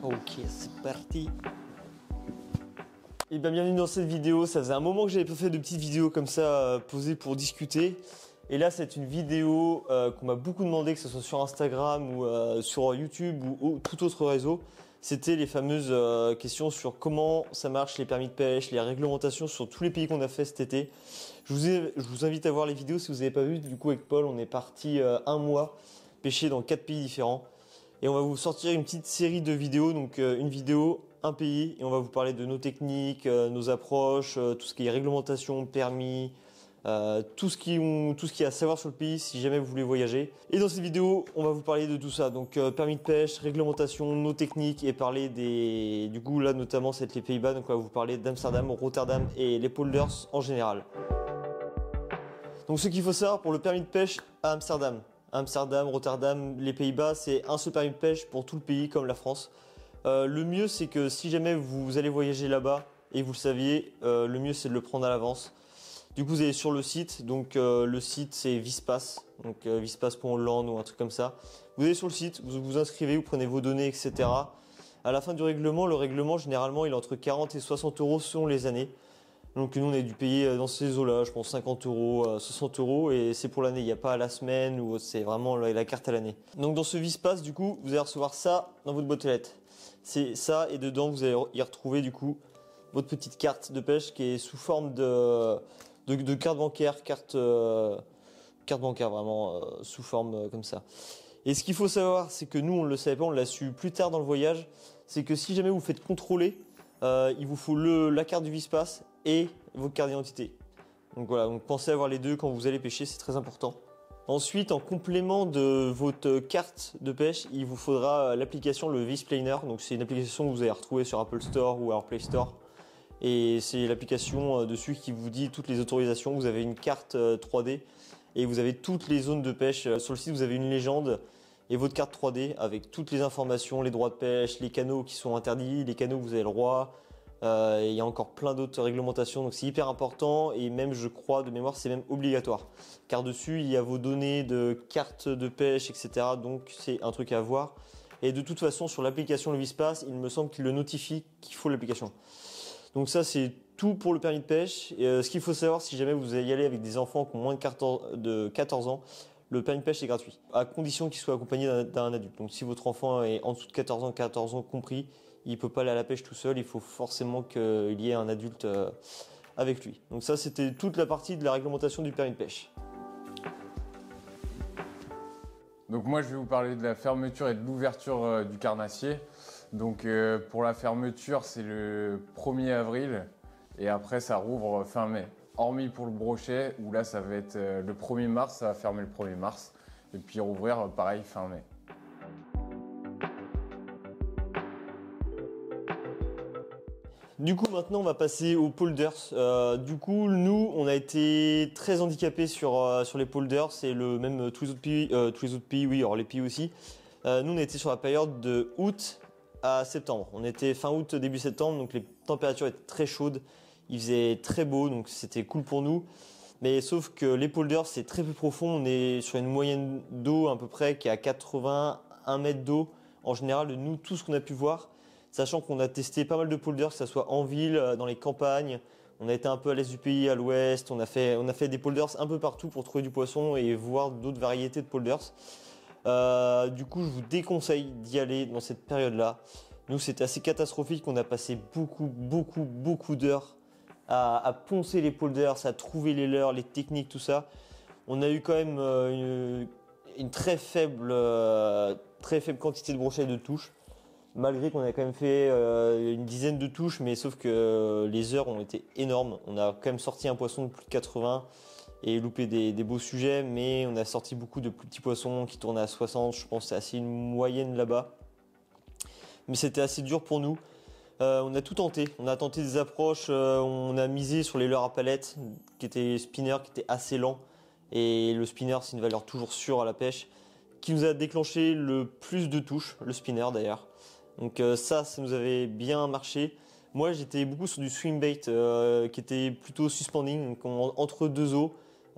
Ok, c'est parti. Et bien bienvenue dans cette vidéo. Ça faisait un moment que j'avais pas fait de petites vidéos comme ça posées pour discuter. Et là c'est une vidéo qu'on m'a beaucoup demandé, que ce soit sur Instagram ou sur YouTube ou tout autre réseau. C'était les fameuses questions sur comment ça marche les permis de pêche, les réglementations sur tous les pays qu'on a fait cet été. Je vous invite à voir les vidéos si vous n'avez pas vu. Du coup avec Paul on est parti un mois pêcher dans 4 pays différents. Et on va vous sortir une petite série de vidéos, donc une vidéo, un pays, et on va vous parler de nos techniques, nos approches, tout ce qui est réglementation, permis, tout ce qui est à savoir sur le pays si jamais vous voulez voyager. Et dans cette vidéo, on va vous parler de tout ça, donc permis de pêche, réglementation, nos techniques, et parler du coup là notamment c'est les Pays-Bas, donc on va vous parler d'Amsterdam, Rotterdam et les polders en général. Donc ce qu'il faut savoir pour le permis de pêche à Amsterdam. Amsterdam, Rotterdam, les Pays-Bas, c'est un seul permis de pêche pour tout le pays comme la France. Le mieux c'est que si jamais vous allez voyager là-bas et vous le saviez, le mieux c'est de le prendre à l'avance. Du coup vous allez sur le site, donc le site c'est Vispass, donc vispass.holland ou un truc comme ça. Vous allez sur le site, vous vous inscrivez, vous prenez vos données, etc. À la fin du règlement, le règlement généralement il est entre 40 et 60 euros selon les années. Donc nous on a dû payer dans ces eaux-là, je pense 50 euros, 60 euros, et c'est pour l'année, il n'y a pas à la semaine, ou c'est vraiment la carte à l'année. Donc dans ce Vispass, du coup, vous allez recevoir ça dans votre boîte aux lettres. C'est ça, et dedans vous allez y retrouver du coup votre petite carte de pêche qui est sous forme de carte bancaire, carte bancaire vraiment sous forme comme ça. Et ce qu'il faut savoir, c'est que nous on le savait pas, on l'a su plus tard dans le voyage, c'est que si jamais vous faites contrôler, il vous faut la carte du Vispass et votre carte d'identité. Donc voilà, donc pensez à avoir les deux quand vous allez pêcher, c'est très important. Ensuite, en complément de votre carte de pêche, il vous faudra l'application, le Visplaner. Donc c'est une application que vous allez retrouver sur Apple Store ou alors Play Store. Et c'est l'application dessus qui vous dit toutes les autorisations. Vous avez une carte 3D et vous avez toutes les zones de pêche. Sur le site, vous avez une légende et votre carte 3D avec toutes les informations, les droits de pêche, les canaux qui sont interdits, les canaux que vous avez le droit. Il y a encore plein d'autres réglementations, donc c'est hyper important, et même je crois de mémoire c'est même obligatoire, car dessus il y a vos données de carte de pêche, etc. Donc c'est un truc à voir. Et de toute façon sur l'application le Vispass, il me semble qu'il le notifie qu'il faut l'application. Donc ça c'est tout pour le permis de pêche. Et ce qu'il faut savoir, si jamais vous allez y aller avec des enfants qui ont moins de 14 ans, le permis de pêche est gratuit, à condition qu'il soit accompagné d'un adulte. Donc si votre enfant est en dessous de 14 ans compris, il peut pas aller à la pêche tout seul, il faut forcément qu'il y ait un adulte avec lui. Donc ça c'était toute la partie de la réglementation du permis de pêche. Donc moi je vais vous parler de la fermeture et de l'ouverture du carnassier. Donc pour la fermeture c'est le 1er avril et après ça rouvre fin mai. Hormis pour le brochet où là ça va être le 1er mars, ça va fermer le 1er mars et puis rouvrir pareil fin mai. Du coup maintenant on va passer aux polders. Du coup nous on a été très handicapés sur les polders, c'est le même tous les autres pays, oui, alors les pays aussi. Nous on était sur la période de août à septembre. On était fin août début septembre, donc les températures étaient très chaudes, il faisait très beau, donc c'était cool pour nous. Mais sauf que les polders c'est très peu profond, on est sur une moyenne d'eau à peu près qui est à 81 mètres d'eau en général de nous tout ce qu'on a pu voir. Sachant qu'on a testé pas mal de polders, que ce soit en ville, dans les campagnes, on a été un peu à l'est du pays, à l'ouest, on a fait des polders un peu partout pour trouver du poisson et voir d'autres variétés de polders. Du coup, je vous déconseille d'y aller dans cette période-là. Nous, c'était assez catastrophique, on a passé beaucoup d'heures à poncer les polders, à trouver les leurres, les techniques, tout ça. On a eu quand même une très faible quantité de brochets et de touches. Malgré qu'on a quand même fait une dizaine de touches, mais sauf que les heures ont été énormes. On a quand même sorti un poisson de plus de 80 et loupé des beaux sujets, mais on a sorti beaucoup de plus petits poissons qui tournaient à 60. Je pense que c'est assez une moyenne là-bas. Mais c'était assez dur pour nous. On a tout tenté. On a tenté des approches. On a misé sur les leurres à palette, qui étaient spinner, qui étaient assez lents. Et le spinner, c'est une valeur toujours sûre à la pêche, qui nous a déclenché le plus de touches, le spinner d'ailleurs. Donc ça nous avait bien marché. Moi j'étais beaucoup sur du swim bait qui était plutôt suspending, donc entre deux eaux.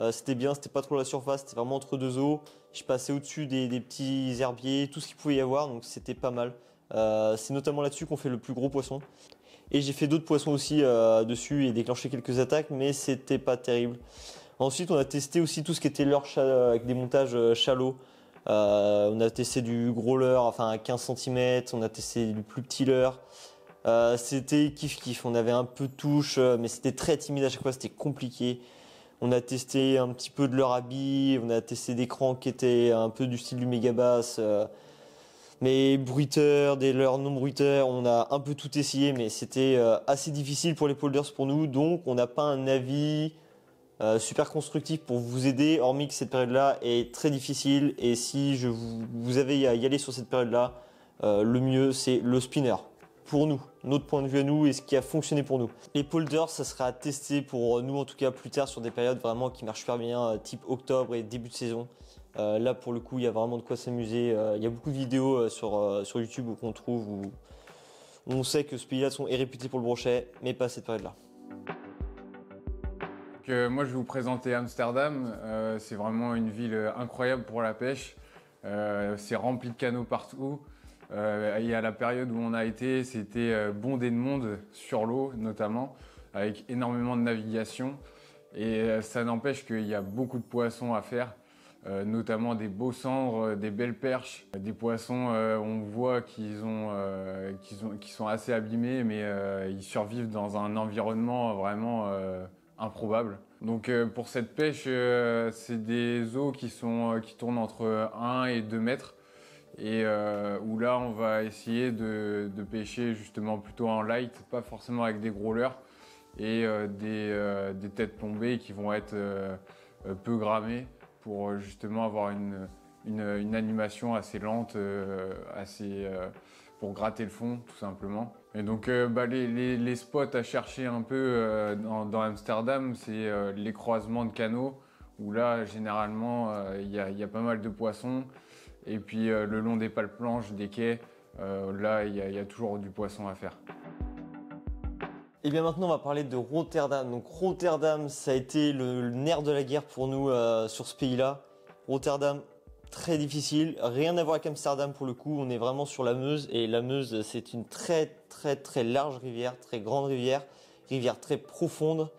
C'était bien, c'était pas trop la surface, c'était vraiment entre deux eaux. Je passais au-dessus des petits herbiers, tout ce qu'il pouvait y avoir, donc c'était pas mal. C'est notamment là-dessus qu'on fait le plus gros poisson. Et j'ai fait d'autres poissons aussi dessus et déclenché quelques attaques, mais c'était pas terrible. Ensuite, on a testé aussi tout ce qui était leurre avec des montages shallow. On a testé du gros leurre, enfin à 15 cm, on a testé du plus petit leurre. C'était kiff-kiff, on avait un peu de touche, mais c'était très timide à chaque fois, c'était compliqué. On a testé un petit peu de leurre à billes, on a testé des cranks qui étaient un peu du style du Megabass. Mais bruiteurs, des leurres non bruiteurs, on a un peu tout essayé, mais c'était assez difficile pour les polders pour nous, donc on n'a pas un avis super constructif pour vous aider, hormis que cette période-là est très difficile, et si vous avez à y aller sur cette période-là, le mieux c'est le spinner. Pour nous, notre point de vue à nous et ce qui a fonctionné pour nous. Les polders, ça sera à tester pour nous en tout cas plus tard sur des périodes vraiment qui marchent super bien, type octobre et début de saison. Là pour le coup il y a vraiment de quoi s'amuser. Il y a beaucoup de vidéos sur YouTube qu'on trouve où on sait que ce pays-là est réputé pour le brochet, mais pas cette période-là. Moi je vais vous présenter Amsterdam. C'est vraiment une ville incroyable pour la pêche. C'est rempli de canaux partout. Et à la période où on a été, c'était bondé de monde sur l'eau notamment, avec énormément de navigation. Et ça n'empêche qu'il y a beaucoup de poissons à faire, notamment des beaux sangres, des belles perches, des poissons on voit qu'ils sont assez abîmés, mais ils survivent dans un environnement vraiment improbable. Donc pour cette pêche, c'est des eaux qui tournent entre 1 et 2 mètres. Et où là on va essayer de pêcher justement plutôt en light, pas forcément avec des gros leurres, et des têtes plombées qui vont être peu grammées pour justement avoir une animation assez lente, pour gratter le fond tout simplement. Et donc les spots à chercher un peu dans Amsterdam, c'est les croisements de canaux, où là généralement il y a pas mal de poissons. Et puis le long des pales-planches, des quais, là il y a toujours du poisson à faire. Et bien maintenant on va parler de Rotterdam. Donc Rotterdam, ça a été le nerf de la guerre pour nous sur ce pays-là. Rotterdam, très difficile, rien à voir avec Amsterdam pour le coup. On est vraiment sur la Meuse, et la Meuse c'est une très large rivière, très grande rivière très profonde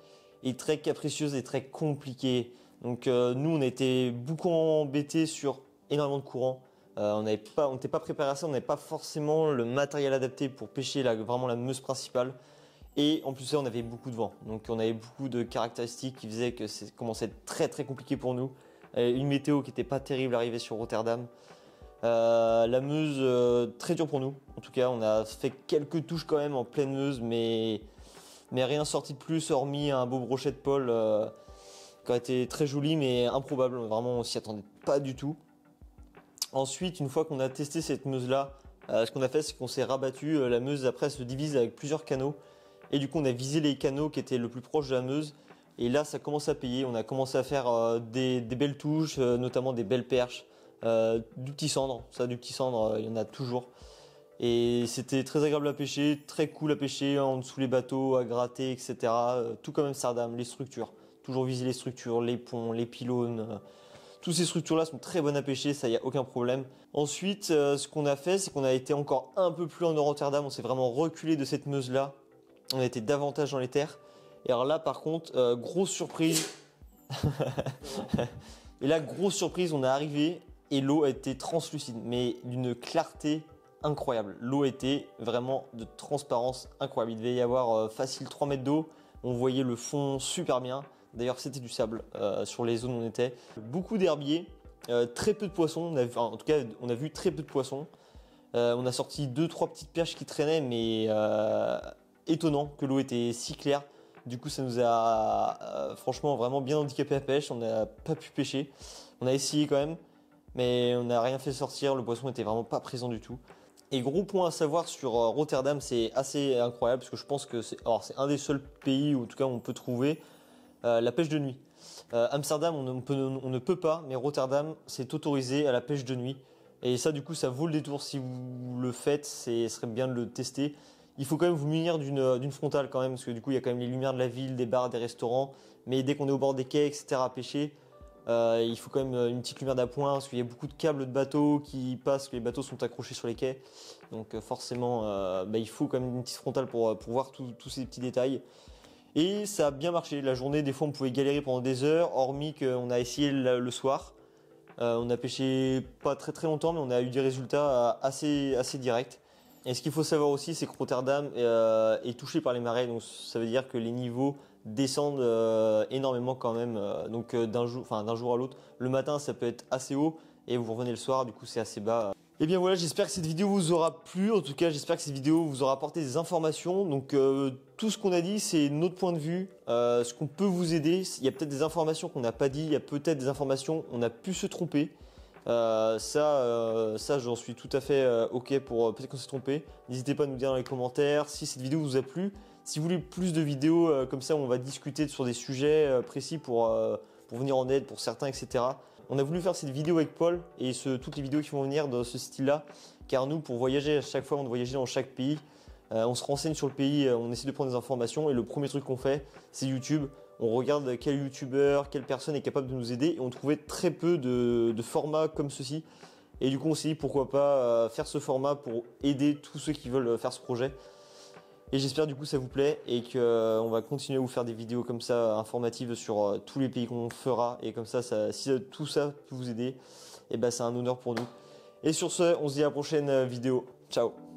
et très capricieuse et très compliquée. Donc nous on a été beaucoup embêtés sur énormément de courant. On n'était pas préparé à ça, on n'avait pas forcément le matériel adapté pour pêcher vraiment la Meuse principale. Et en plus de ça, on avait beaucoup de vent. Donc on avait beaucoup de caractéristiques qui faisaient que ça commençait à être très compliqué pour nous. Une météo qui n'était pas terrible arrivée sur Rotterdam. La Meuse, très dur pour nous. En tout cas, on a fait quelques touches quand même en pleine Meuse, mais rien sorti de plus, hormis un beau brochet de Paul qui a été très joli, mais improbable. Vraiment, on s'y attendait pas du tout. Ensuite, une fois qu'on a testé cette Meuse-là, ce qu'on a fait, c'est qu'on s'est rabattu. La Meuse, après, se divise avec plusieurs canaux. Et du coup, on a visé les canaux qui étaient le plus proche de la Meuse. Et là, ça commence à payer. On a commencé à faire des belles touches, notamment des belles perches, du petit cendre. Ça, du petit cendre, il y en a toujours. Et c'était très agréable à pêcher, très cool à pêcher, en dessous les bateaux, à gratter, etc. Tout comme Amsterdam, les structures. Toujours viser les structures, les ponts, les pylônes. Toutes ces structures-là sont très bonnes à pêcher, ça, il n'y a aucun problème. Ensuite, ce qu'on a fait, c'est qu'on a été encore un peu plus loin de Rotterdam. On s'est vraiment reculé de cette Meuse-là. On a été davantage dans les terres. Et alors là, par contre, grosse surprise. Et là, grosse surprise, on est arrivé et l'eau a été translucide, mais d'une clarté incroyable. L'eau était vraiment de transparence incroyable. Il devait y avoir facile 3 mètres d'eau. On voyait le fond super bien. D'ailleurs, c'était du sable sur les zones où on était. Beaucoup d'herbiers, très peu de poissons. En tout cas, on a vu très peu de poissons. On a sorti 2-3 petites perches qui traînaient, mais étonnant que l'eau était si claire. Du coup, ça nous a franchement vraiment bien handicapé à pêche. On n'a pas pu pêcher. On a essayé quand même, mais on n'a rien fait sortir. Le poisson n'était vraiment pas présent du tout. Et gros point à savoir sur Rotterdam, c'est assez incroyable parce que je pense que c'est un des seuls pays où en tout cas on peut trouver la pêche de nuit. Amsterdam, on ne peut pas, mais Rotterdam, c'est autorisé à la pêche de nuit. Et ça, du coup, ça vaut le détour si vous le faites. Ce serait bien de le tester. Il faut quand même vous munir d'une frontale quand même, parce que du coup, il y a quand même les lumières de la ville, des bars, des restaurants. Mais dès qu'on est au bord des quais, etc., à pêcher, Il faut quand même une petite lumière d'appoint parce qu'il y a beaucoup de câbles de bateaux qui passent, que les bateaux sont accrochés sur les quais. Donc forcément, il faut quand même une petite frontale pour voir tous ces petits détails. Et ça a bien marché. La journée, des fois, on pouvait galérer pendant des heures, hormis qu'on a essayé le soir. On a pêché pas très très longtemps, mais on a eu des résultats assez directs. Et ce qu'il faut savoir aussi, c'est que Rotterdam est touché par les marées, donc ça veut dire que les niveaux descendent énormément quand même. Donc d'un jour à l'autre, le matin ça peut être assez haut et vous revenez le soir, du coup c'est assez bas. Et bien voilà, j'espère que cette vidéo vous aura plu. En tout cas, j'espère que cette vidéo vous aura apporté des informations. Donc tout ce qu'on a dit, c'est notre point de vue, ce qu'on peut vous aider. Il y a peut-être des informations qu'on n'a pas dit, il y a peut-être des informations on a pu se tromper. Ça j'en suis tout à fait ok pour peut-être qu'on s'est trompé. N'hésitez pas à nous dire dans les commentaires si cette vidéo vous a plu. Si vous voulez plus de vidéos comme ça où on va discuter sur des sujets précis pour venir en aide pour certains, etc. On a voulu faire cette vidéo avec Paul et toutes les vidéos qui vont venir dans ce style-là, car nous, pour voyager à chaque fois, on voyage dans chaque pays. On se renseigne sur le pays, on essaie de prendre des informations et le premier truc qu'on fait, c'est YouTube. On regarde quel youtubeur, quelle personne est capable de nous aider et on trouvait très peu de formats comme ceci. Et du coup, on s'est dit pourquoi pas faire ce format pour aider tous ceux qui veulent faire ce projet. Et j'espère du coup ça vous plaît et qu'on va continuer à vous faire des vidéos comme ça informatives sur tous les pays qu'on fera. Et comme ça, si tout ça peut vous aider, et c'est un honneur pour nous. Et sur ce, on se dit à la prochaine vidéo. Ciao!